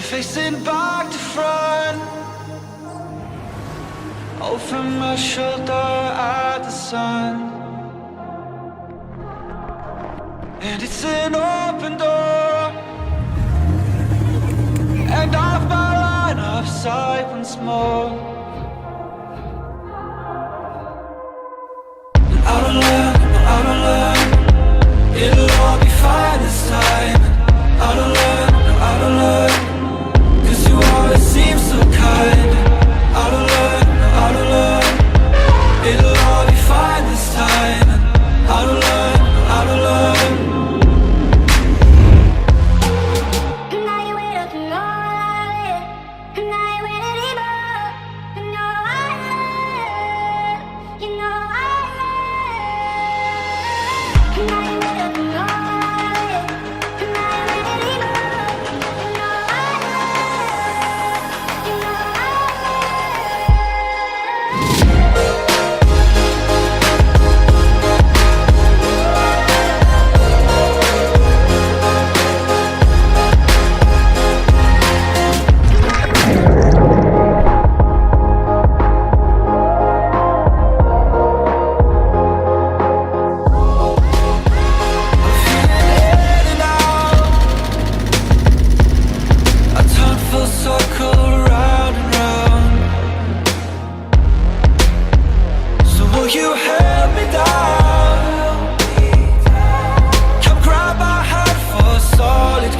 facing back to front. Over my shoulder at the sun, and it's an open door, and off my line of sight once more. I don't learn, no, I don't learn. It'll all be fine this time. I don't learn, no, I don't learn. 'Cause you always seem so kind. I don't learn, no, I don't learn. It'll all be fine this time. I don't learn, no, I don't learn. You held me down. Come grab my hand for solid